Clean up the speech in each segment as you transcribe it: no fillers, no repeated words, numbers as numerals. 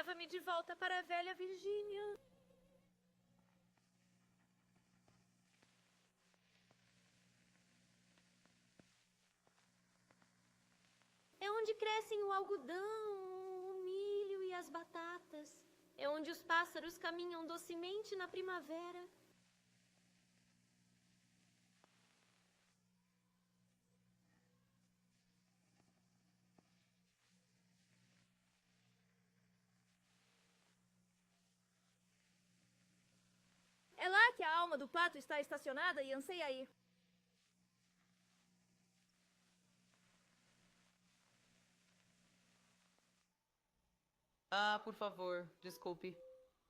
Leva-me de volta para a velha Virgínia. É onde crescem o algodão, o milho e as batatas. É onde os pássaros caminham docemente na primavera. É lá que a alma do pato está estacionada e anseia ir. Ah, por favor, desculpe.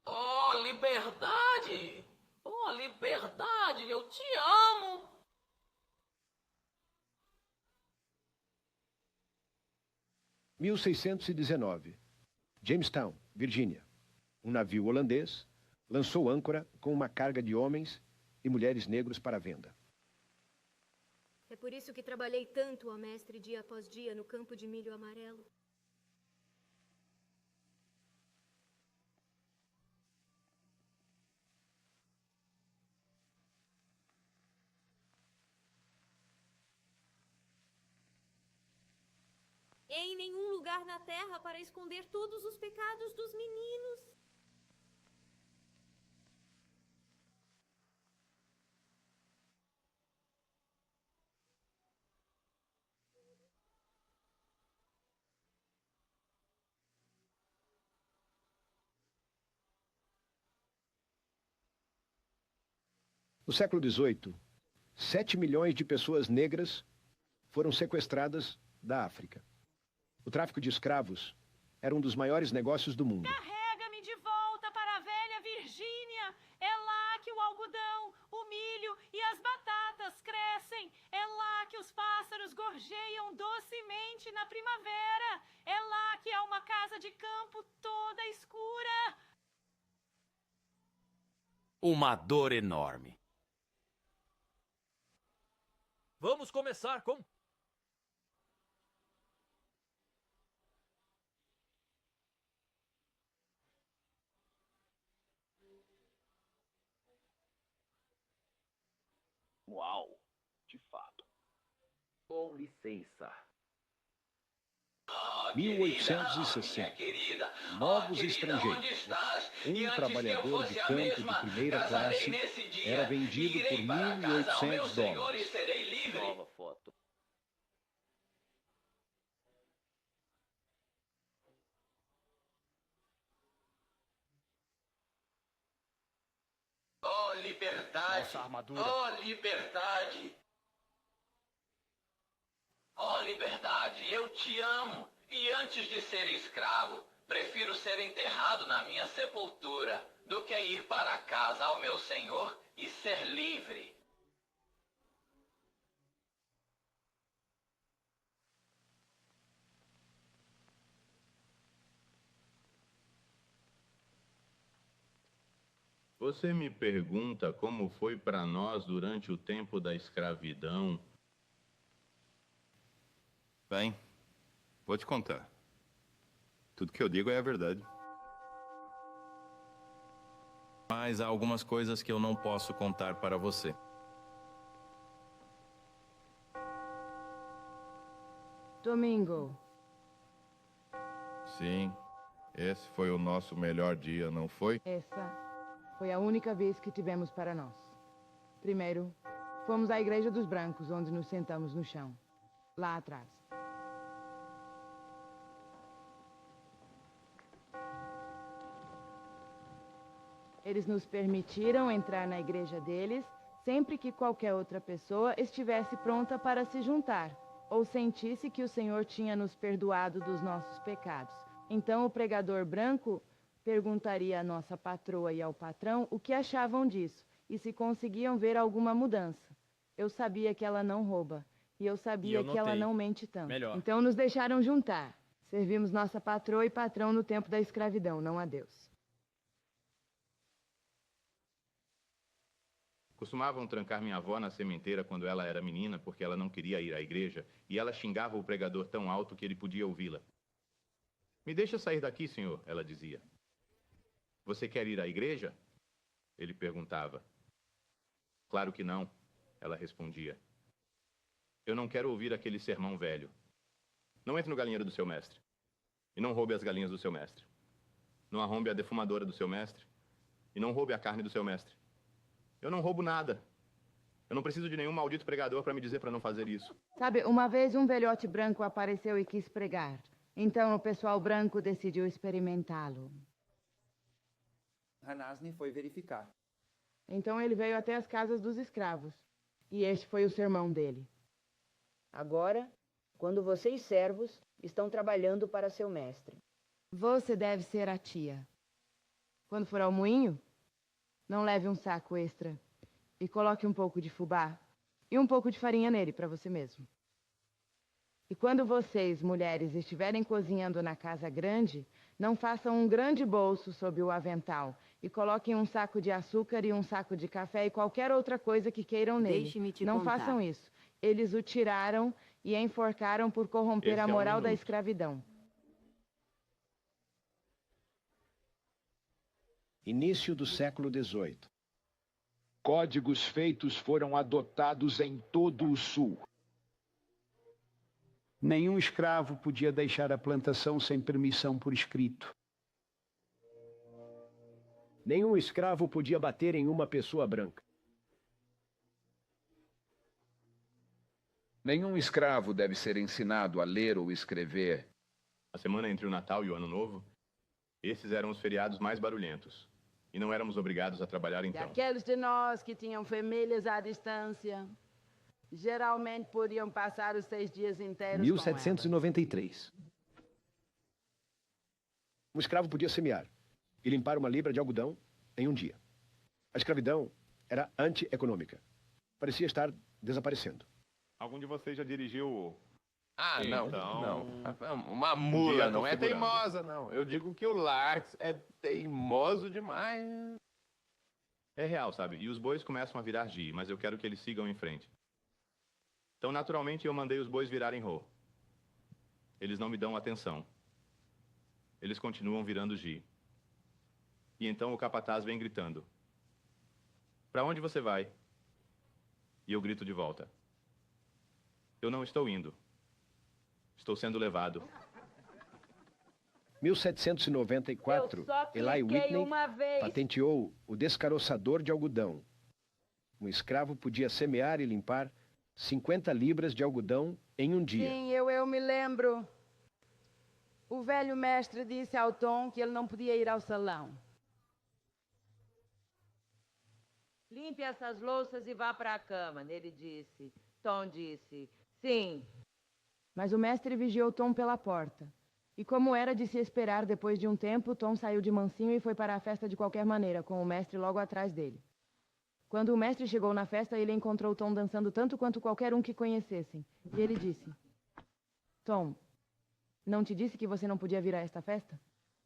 Oh, liberdade! Oh, liberdade, eu te amo! (1619) Jamestown, Virgínia. Um navio holandês lançou âncora com uma carga de homens e mulheres negros para venda. É por isso que trabalhei tanto, ó mestre, dia após dia, no campo de milho amarelo. Em nenhum lugar na terra para esconder todos os pecados dos meninos. No século XVIII, 7 milhões de pessoas negras foram sequestradas da África. O tráfico de escravos era um dos maiores negócios do mundo. Carrega-me de volta para a velha Virgínia. É lá que o algodão, o milho e as batatas crescem. É lá que os pássaros gorjeiam docemente na primavera. É lá que há uma casa de campo toda escura. Uma dor enorme. Vamos começar com... Uau, de fato. Com licença. 1860. Novos estrangeiros. Um trabalhador de campo de primeira classe era vendido por $1.800. Nova foto. Oh, liberdade! Nossa armadura. Oh, liberdade! Oh, liberdade, eu te amo. E antes de ser escravo, prefiro ser enterrado na minha sepultura do que ir para casa ao meu senhor e ser livre. Você me pergunta como foi para nós durante o tempo da escravidão? Bem, vou te contar. Tudo que eu digo é a verdade. Mas há algumas coisas que eu não posso contar para você. Domingo. Sim, esse foi o nosso melhor dia, não foi? Essa foi a única vez que tivemos para nós. Primeiro, fomos à Igreja dos Brancos, onde nos sentamos no chão. Lá atrás. Eles nos permitiram entrar na igreja deles sempre que qualquer outra pessoa estivesse pronta para se juntar, ou sentisse que o Senhor tinha nos perdoado dos nossos pecados. Então o pregador branco perguntaria à nossa patroa e ao patrão o que achavam disso e se conseguiam ver alguma mudança. Eu sabia que ela não rouba e eu sabia que ela não mente tanto. Melhor. Então nos deixaram juntar. Servimos nossa patroa e patrão no tempo da escravidão, não a Deus. Costumavam trancar minha avó na sementeira quando ela era menina porque ela não queria ir à igreja e ela xingava o pregador tão alto que ele podia ouvi-la. Me deixa sair daqui, senhor, ela dizia. Você quer ir à igreja? Ele perguntava. Claro que não, ela respondia. Eu não quero ouvir aquele sermão velho. Não entre no galinheiro do seu mestre. E não roube as galinhas do seu mestre. Não arrombe a defumadora do seu mestre. E não roube a carne do seu mestre. Eu não roubo nada. Eu não preciso de nenhum maldito pregador para me dizer para não fazer isso. Sabe, uma vez um velhote branco apareceu e quis pregar. Então o pessoal branco decidiu experimentá-lo. Hanasni foi verificar. Então ele veio até as casas dos escravos. E este foi o sermão dele. Agora, quando vocês servos estão trabalhando para seu mestre. Você deve ser a tia. Quando for ao moinho, não leve um saco extra. E coloque um pouco de fubá e um pouco de farinha nele para você mesmo. E quando vocês, mulheres, estiverem cozinhando na casa grande, não façam um grande bolso sob o avental e coloquem um saco de açúcar e um saco de café e qualquer outra coisa que queiram nele. Deixe-me te não contar. façam isso. Eles o tiraram e enforcaram por corromper a moral da escravidão. Início do século XVIII. Códigos feitos foram adotados em todo o sul. Nenhum escravo podia deixar a plantação sem permissão por escrito. Nenhum escravo podia bater em uma pessoa branca. Nenhum escravo deve ser ensinado a ler ou escrever. A semana entre o Natal e o Ano Novo, esses eram os feriados mais barulhentos. E não éramos obrigados a trabalhar E então. aqueles de nós que tinham famílias à distância, geralmente podiam passar os 6 dias inteiros 1793. Um escravo podia semear e limpar uma libra de algodão em um dia. A escravidão era antieconômica. Parecia estar desaparecendo. Algum de vocês já dirigiu... Ah, não, Então... não. Uma mula não é teimosa, não. Eu digo que o Lars é teimoso demais. É real, sabe? E os bois começam a virar gi, mas eu quero que eles sigam em frente. Então, naturalmente, eu mandei os bois virarem ro. Eles não me dão atenção. Eles continuam virando gi. E então o capataz vem gritando. Para onde você vai? E eu grito de volta. Eu não estou indo. Estou sendo levado. 1794, Eli Whitney patenteou o descaroçador de algodão. Um escravo podia semear e limpar 50 libras de algodão em um dia. Sim, eu me lembro. O velho mestre disse ao Tom que ele não podia ir ao salão. Limpe essas louças e vá para a cama, ele disse. Tom disse, sim. Mas o mestre vigiou Tom pela porta. E como era de se esperar, depois de um tempo, Tom saiu de mansinho e foi para a festa de qualquer maneira, com o mestre logo atrás dele. Quando o mestre chegou na festa, ele encontrou Tom dançando tanto quanto qualquer um que conhecessem. E ele disse, Tom, não te disse que você não podia vir a esta festa?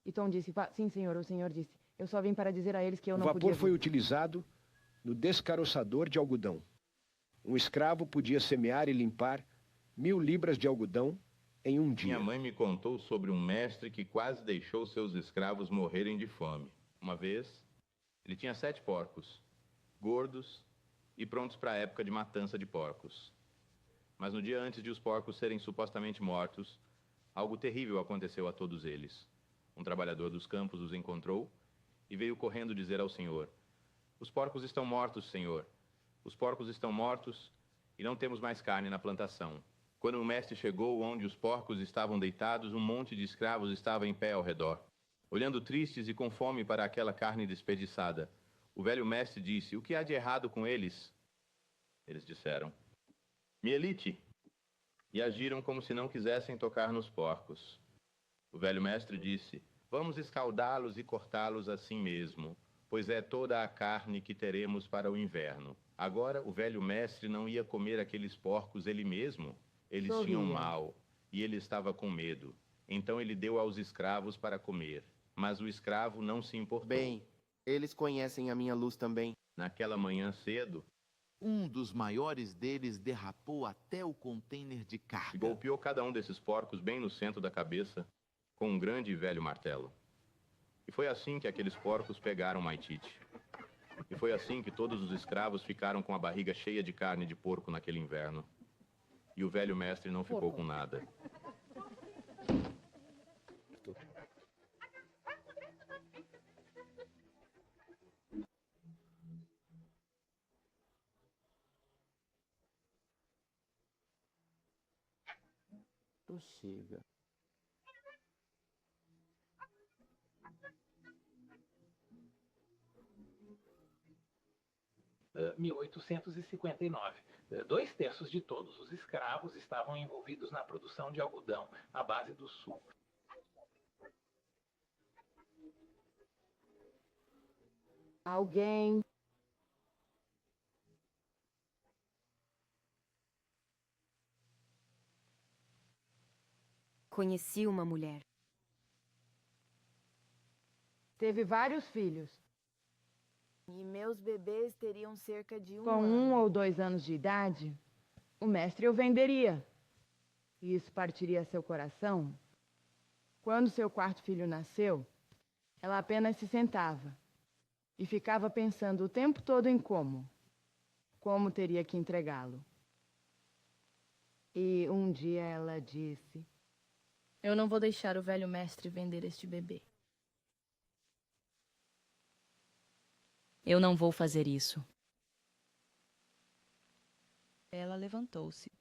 E Tom disse, sim, senhor, o senhor disse. Eu só vim para dizer a eles que eu não podia vir. O vapor foi utilizado no descaroçador de algodão. Um escravo podia semear e limpar 1000 libras de algodão em um dia. Minha mãe me contou sobre um mestre que quase deixou seus escravos morrerem de fome. Uma vez, ele tinha 7 porcos, gordos e prontos para a época de matança de porcos. Mas no dia antes de os porcos serem supostamente mortos, algo terrível aconteceu a todos eles. Um trabalhador dos campos os encontrou e veio correndo dizer ao senhor, os porcos estão mortos, senhor. Os porcos estão mortos e não temos mais carne na plantação. Quando o mestre chegou onde os porcos estavam deitados, um monte de escravos estava em pé ao redor, olhando tristes e com fome para aquela carne desperdiçada. O velho mestre disse, o que há de errado com eles? Eles disseram, mielite, e agiram como se não quisessem tocar nos porcos. O velho mestre disse, vamos escaldá-los e cortá-los assim mesmo, pois é toda a carne que teremos para o inverno. Agora o velho mestre não ia comer aqueles porcos ele mesmo. Eles tinham mal, e ele estava com medo. Então ele deu aos escravos para comer. Mas o escravo não se importou. Bem, eles conhecem a minha luz também. Naquela manhã cedo, um dos maiores deles derrapou até o container de carga. Golpeou cada um desses porcos bem no centro da cabeça com um grande e velho martelo. E foi assim que aqueles porcos pegaram Maitite. E foi assim que todos os escravos ficaram com a barriga cheia de carne de porco naquele inverno. E o velho mestre não ficou com nada. Prossiga. Uh, 1859. 2/3 de todos os escravos estavam envolvidos na produção de algodão, à base do sul. Alguém. Conheci uma mulher. Teve vários filhos. E meus bebês teriam cerca de Com 1 ou 2 anos de idade, o mestre o venderia. E isso partiria seu coração. Quando seu quarto filho nasceu, ela apenas se sentava e ficava pensando o tempo todo em como teria que entregá-lo. E um dia ela disse: eu não vou deixar o velho mestre vender este bebê. Eu não vou fazer isso. Ela levantou-se.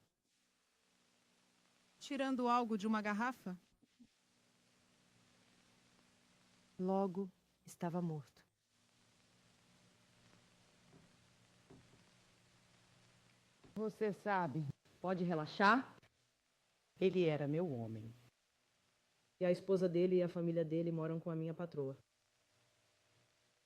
Tirando algo de uma garrafa? Logo, estava morto. Você sabe. Pode relaxar? Ele era meu homem. E a esposa dele e a família dele moram com a minha patroa.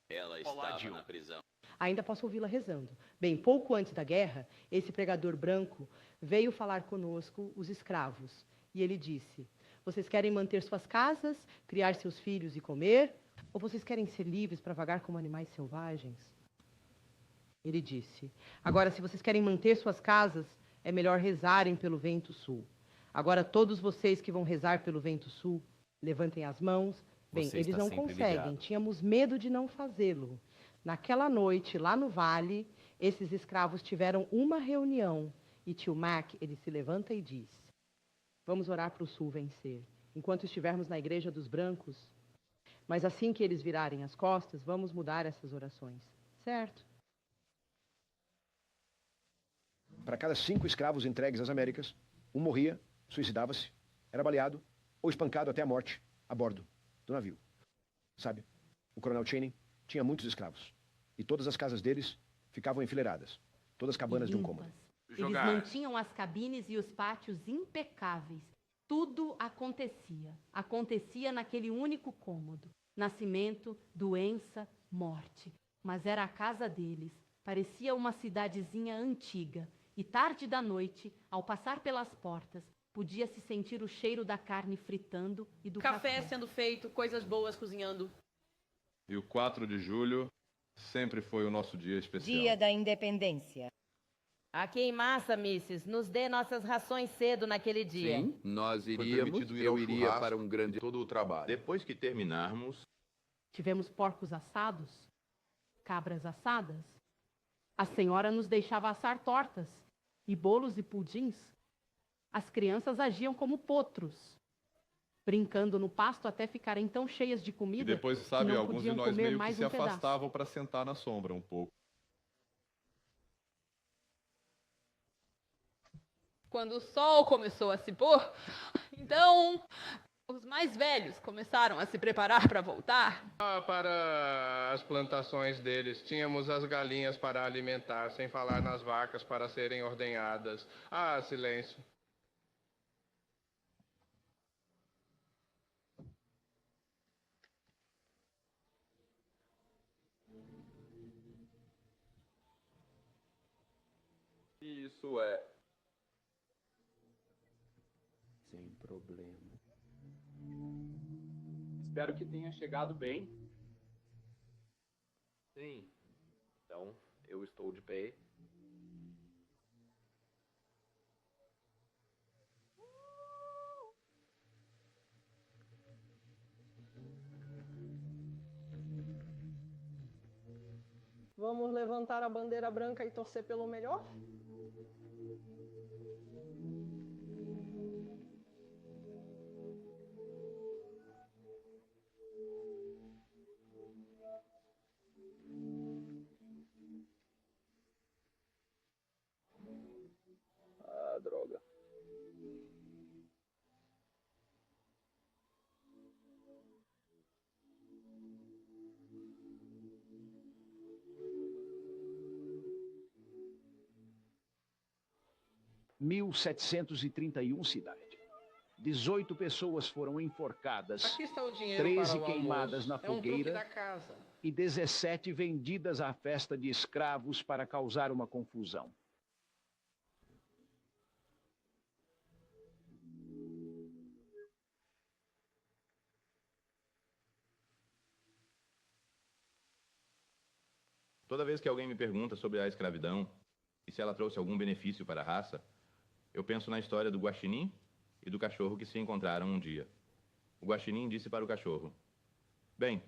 Ela estava na prisão. Ainda posso ouvi-la rezando. Bem, pouco antes da guerra, esse pregador branco veio falar conosco, os escravos. E ele disse: vocês querem manter suas casas, criar seus filhos e comer? Ou vocês querem ser livres para vagar como animais selvagens? Ele disse: agora, se vocês querem manter suas casas, é melhor rezarem pelo vento sul. Agora, todos vocês que vão rezar pelo vento sul, levantem as mãos. Bem, eles não conseguem. Tínhamos medo de não fazê-lo. Naquela noite, lá no vale, esses escravos tiveram uma reunião. E tio Mac, ele se levanta e diz: vamos orar para o sul vencer. Enquanto estivermos na igreja dos brancos. Mas assim que eles virarem as costas, vamos mudar essas orações. Certo? Para cada 5 escravos entregues às Américas, um morria, suicidava-se, era baleado ou espancado até a morte a bordo do navio. Sabe, o coronel Channing tinha muitos escravos. E todas as casas deles ficavam enfileiradas. Todas cabanas de um cômodo. Eles mantinham as cabines e os pátios impecáveis. Tudo acontecia. Acontecia naquele único cômodo. Nascimento, doença, morte. Mas era a casa deles. Parecia uma cidadezinha antiga. E tarde da noite, ao passar pelas portas, podia-se sentir o cheiro da carne fritando e do café sendo feito, coisas boas cozinhando. E o 4 de julho sempre foi o nosso dia especial. Dia da Independência. Aqui em massa, Misses, nos dê nossas rações cedo naquele dia. Sim, nós iríamos, eu iria para um grande... todo o trabalho. Depois que terminarmos... Tivemos porcos assados, cabras assadas. A senhora nos deixava assar tortas, e bolos e pudins. As crianças agiam como potros, brincando no pasto até ficarem tão cheias de comida e depois, sabe, que não alguns de podiam nós comer meio que mais se um pedaço. afastavam para sentar na sombra um pouco. Quando o sol começou a se pôr, então os mais velhos começaram a se preparar para voltar. Para as plantações deles, tínhamos as galinhas para alimentar, sem falar nas vacas para serem ordenhadas. Ah, silêncio. Isso é... Sem problema. Espero que tenha chegado bem. Sim. Então, eu estou de pé. Vamos levantar a bandeira branca e torcer pelo melhor? Ah, droga. cidade. 18 pessoas foram enforcadas, Aqui está o dinheiro 13 para o queimadas almoço. na É um truque fogueira da casa. e 17 vendidas à festa de escravos para causar uma confusão. Toda vez que alguém me pergunta sobre a escravidão e se ela trouxe algum benefício para a raça, eu penso na história do guaxinim e do cachorro que se encontraram um dia. O guaxinim disse para o cachorro: "Bem,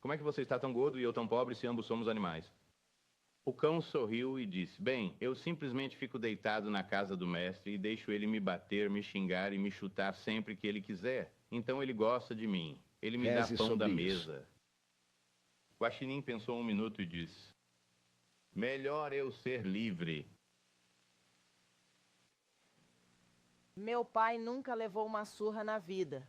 como é que você está tão gordo e eu tão pobre se ambos somos animais?" O cão sorriu e disse: "Bem, eu simplesmente fico deitado na casa do mestre e deixo ele me bater, me xingar e me chutar sempre que ele quiser. Então ele gosta de mim. Ele me dá Reze pão da sobre isso. mesa." O guaxinim pensou um minuto e disse: "Melhor eu ser livre." Meu pai nunca levou uma surra na vida.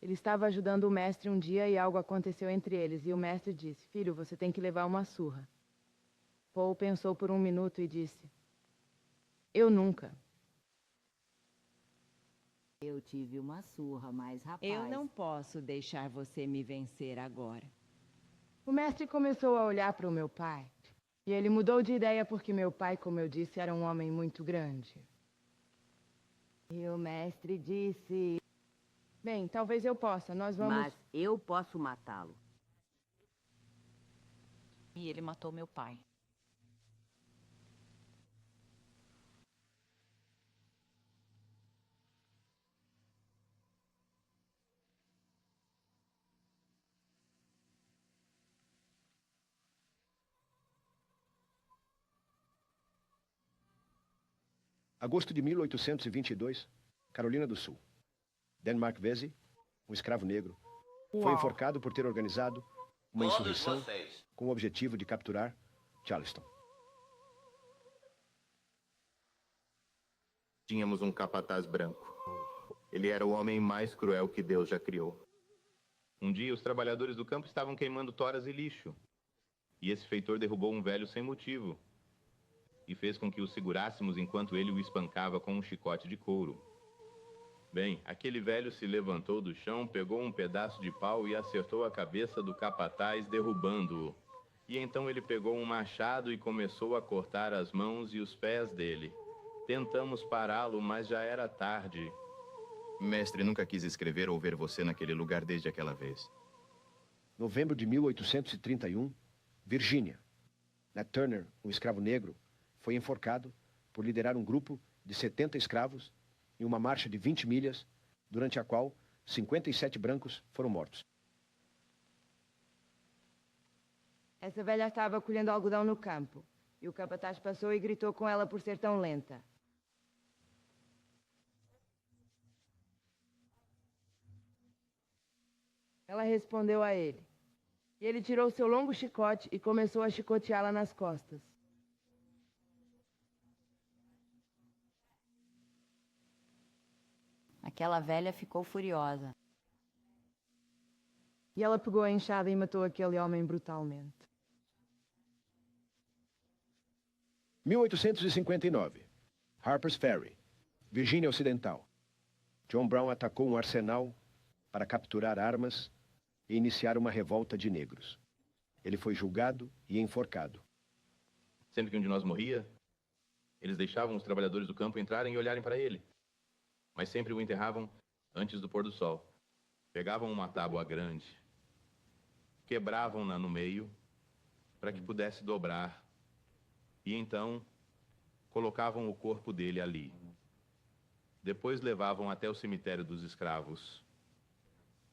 Ele estava ajudando o mestre um dia e algo aconteceu entre eles, e o mestre disse: "Filho, você tem que levar uma surra." Paul pensou por um minuto e disse: "Eu nunca." Eu tive uma surra, mas rapaz... Eu não posso deixar você me vencer agora. O mestre começou a olhar para o meu pai, e ele mudou de ideia porque meu pai, como eu disse, era um homem muito grande. E o mestre disse: "Bem, talvez eu possa, nós vamos..." Mas eu posso matá-lo. E ele matou meu pai. Agosto de 1822, Carolina do Sul. Denmark Vesey, um escravo negro, foi Uau. enforcado por ter organizado uma Todos insurreição vocês. com o objetivo de capturar Charleston. Tínhamos um capataz branco. Ele era o homem mais cruel que Deus já criou. Um dia, os trabalhadores do campo estavam queimando toras e lixo. E esse feitor derrubou um velho sem motivo e fez com que o segurássemos enquanto ele o espancava com um chicote de couro. Bem, aquele velho se levantou do chão, pegou um pedaço de pau e acertou a cabeça do capataz, derrubando-o. E então ele pegou um machado e começou a cortar as mãos e os pés dele. Tentamos pará-lo, mas já era tarde. Mestre, nunca quis escrever ou ver você naquele lugar desde aquela vez. Novembro de 1831, Virgínia. Nat Turner, um escravo negro, foi enforcado por liderar um grupo de 70 escravos em uma marcha de 20 milhas, durante a qual 57 brancos foram mortos. Essa velha estava colhendo algodão no campo, e o capataz passou e gritou com ela por ser tão lenta. Ela respondeu a ele. E ele tirou seu longo chicote e começou a chicoteá-la nas costas. Aquela velha ficou furiosa. E ela pegou a enxada e matou aquele homem brutalmente. 1859, Harper's Ferry, Virgínia Ocidental. John Brown atacou um arsenal para capturar armas e iniciar uma revolta de negros. Ele foi julgado e enforcado. Sempre que um de nós morria, eles deixavam os trabalhadores do campo entrarem e olharem para ele. Mas sempre o enterravam antes do pôr do sol. Pegavam uma tábua grande, quebravam-na no meio para que pudesse dobrar. E então colocavam o corpo dele ali. Depois levavam até o cemitério dos escravos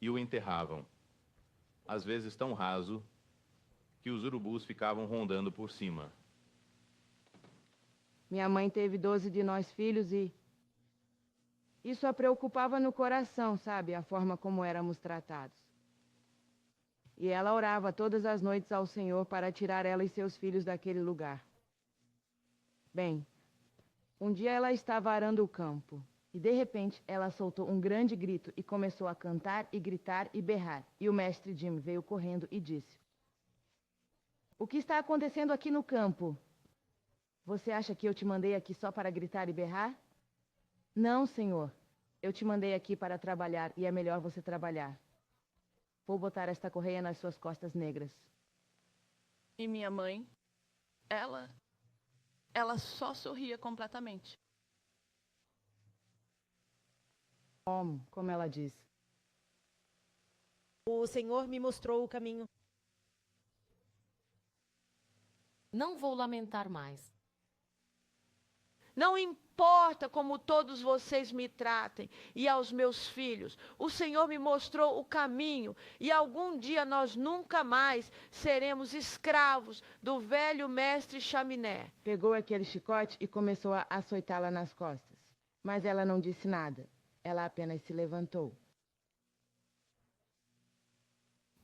e o enterravam. às vezes tão raso, que os urubus ficavam rondando por cima. Minha mãe teve 12 de nós filhos e... isso a preocupava no coração, sabe? A forma como éramos tratados. E ela orava todas as noites ao Senhor para tirar ela e seus filhos daquele lugar. Bem, um dia ela estava arando o campo. E de repente ela soltou um grande grito e começou a cantar e gritar e berrar. E o mestre Jim veio correndo e disse: "O que está acontecendo aqui no campo? Você acha que eu te mandei aqui só para gritar e berrar? Não, senhor. Eu te mandei aqui para trabalhar e é melhor você trabalhar. Vou botar esta correia nas suas costas negras." E minha mãe, ela só sorria completamente. Como ela disse. O Senhor me mostrou o caminho. Não vou lamentar mais. Não importa como todos vocês me tratem e aos meus filhos, o Senhor me mostrou o caminho e algum dia nós nunca mais seremos escravos do velho mestre Chaminé. Pegou aquele chicote e começou a açoitá-la nas costas. Mas ela não disse nada. Ela apenas se levantou.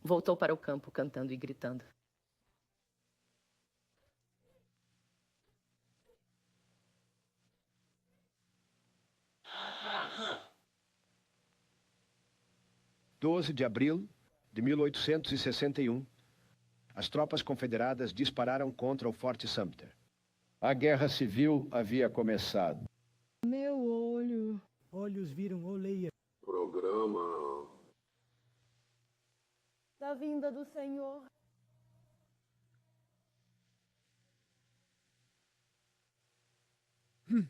Voltou para o campo cantando e gritando. Em 12 de abril de 1861, as tropas confederadas dispararam contra o Forte Sumter. A guerra civil havia começado. Meu olho. Olhos viram oleia. Programa. Da vinda do Senhor.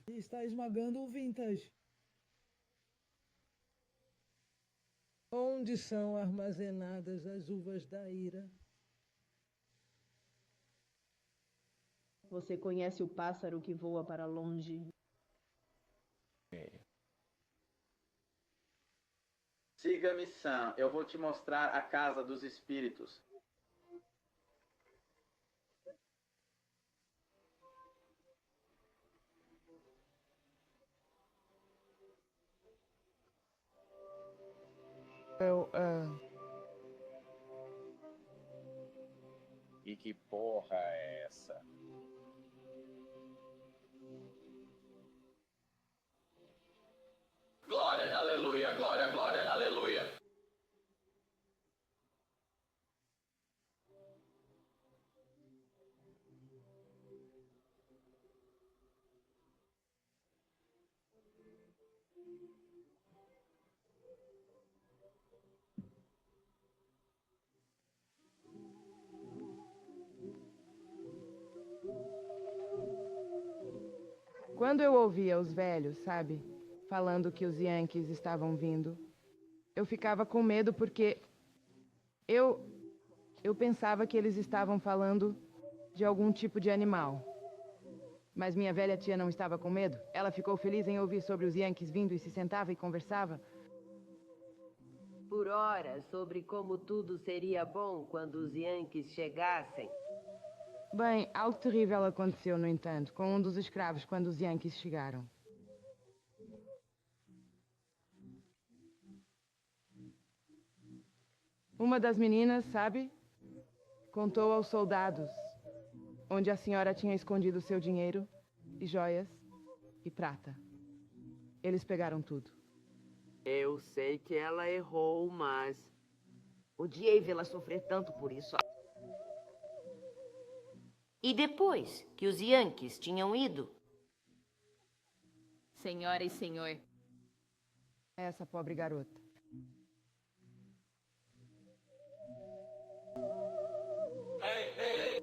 Está esmagando o vintage. Onde são armazenadas as uvas da ira? Você conhece o pássaro que voa para longe? Siga-me, Sam. Eu vou te mostrar a casa dos espíritos. E que porra é essa? Glória, aleluia, glória, glória, aleluia. Quando eu ouvia os velhos, sabe, falando que os Yankees estavam vindo, eu ficava com medo porque eu pensava que eles estavam falando de algum tipo de animal. Mas minha velha tia não estava com medo. Ela ficou feliz em ouvir sobre os Yankees vindo e se sentava e conversava. Por horas sobre como tudo seria bom quando os Yankees chegassem. Bem, algo terrível aconteceu, no entanto, com um dos escravos quando os Yankees chegaram. Uma das meninas, sabe, contou aos soldados onde a senhora tinha escondido seu dinheiro e joias e prata. Eles pegaram tudo. Eu sei que ela errou, mas odiei vê-la sofrer tanto por isso. E depois que os Yankees tinham ido? Senhora e senhor. Essa pobre garota.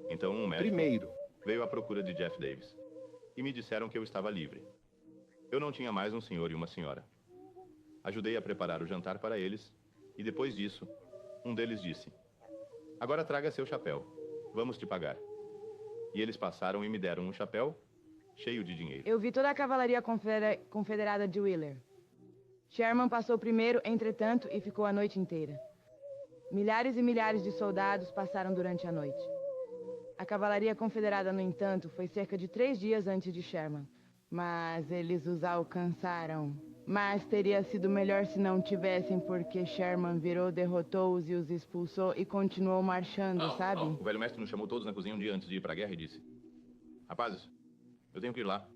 Então um médico veio à procura de Jeff Davis e me disseram que eu estava livre. Eu não tinha mais um senhor e uma senhora. Ajudei a preparar o jantar para eles e depois disso, um deles disse: "Agora traga seu chapéu. Vamos te pagar." E eles passaram e me deram um chapéu cheio de dinheiro. Eu vi toda a cavalaria confederada de Wheeler. Sherman passou primeiro, entretanto, e ficou a noite inteira. Milhares e milhares de soldados passaram durante a noite. A cavalaria confederada, no entanto, foi cerca de 3 dias antes de Sherman. Mas eles os alcançaram. Mas teria sido melhor se não tivessem, porque Sherman virou, derrotou-os e os expulsou e continuou marchando, sabe? O velho mestre nos chamou todos na cozinha um dia antes de ir para a guerra e disse: rapazes, eu tenho que ir lá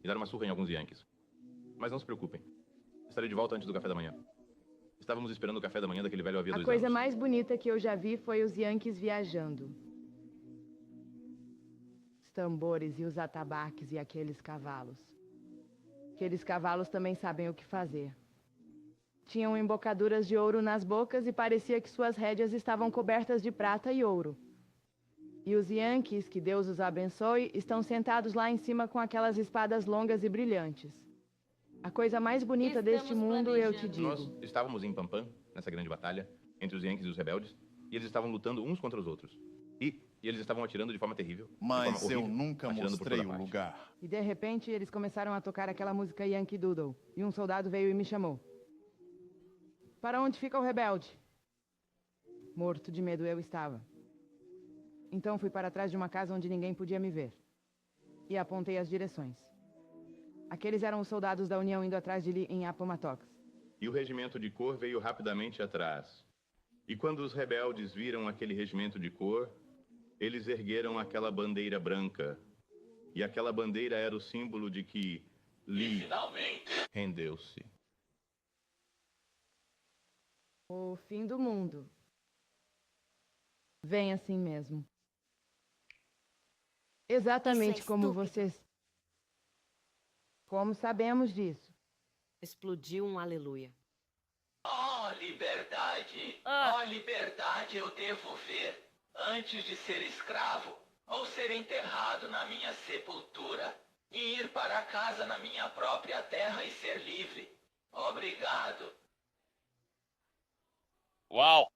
e dar uma surra em alguns Yankees. Mas não se preocupem, estarei de volta antes do café da manhã. Estávamos esperando o café da manhã daquele velho havia 2 anos. A coisa mais bonita que eu já vi foi os Yankees viajando. Os tambores e os atabaques e aqueles cavalos. Aqueles cavalos também sabem o que fazer. Tinham embocaduras de ouro nas bocas e parecia que suas rédeas estavam cobertas de prata e ouro. E os Yankees, que Deus os abençoe, estão sentados lá em cima com aquelas espadas longas e brilhantes. A coisa mais bonita deste mundo, eu te digo. Nós estávamos em Pampam, nessa grande batalha, entre os Yankees e os rebeldes, e eles estavam lutando uns contra os outros. E eles estavam atirando de forma terrível. Mas eu nunca mostrei o lugar. E de repente, eles começaram a tocar aquela música Yankee Doodle. E um soldado veio e me chamou. Para onde fica o rebelde? Morto de medo eu estava. Então fui para trás de uma casa onde ninguém podia me ver. E apontei as direções. Aqueles eram os soldados da União indo atrás de Lee em Appomattox. E o regimento de cor veio rapidamente atrás. E quando os rebeldes viram aquele regimento de cor, eles ergueram aquela bandeira branca. E aquela bandeira era o símbolo de que Lee rendeu-se. O fim do mundo. Vem assim mesmo. Exatamente como vocês... Como sabemos disso? Explodiu um aleluia. Oh, liberdade! Oh, liberdade eu devo ver antes de ser escravo ou ser enterrado na minha sepultura e ir para casa na minha própria terra e ser livre. Obrigado. Uau!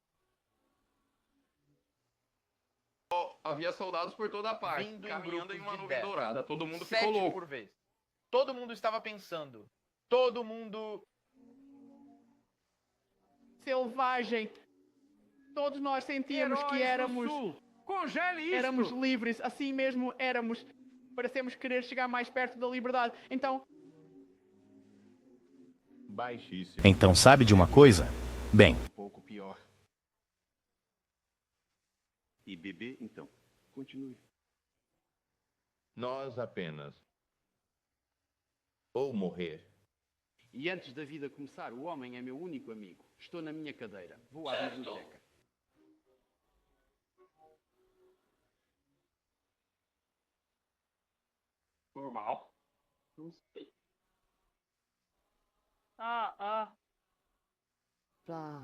Havia soldados por toda parte, Vindo caminhando em uma de nuvem 10. dourada. Todo mundo 7 ficou louco. por vez. Todo mundo estava pensando. Todo mundo... Selvagem. Todos nós sentíamos Heróis que do éramos... Sul. Congele isto! Éramos livres, assim mesmo éramos. Parecemos querer chegar mais perto da liberdade. Então... Baixíssimo. Então sabe de uma coisa? Bem, Um pouco pior. E beber, então. Continue. Nós apenas. Ou morrer. E antes da vida começar, o homem é meu único amigo. Estou na minha cadeira. Vou à biblioteca. Normal. Não sei. Ah. Plá.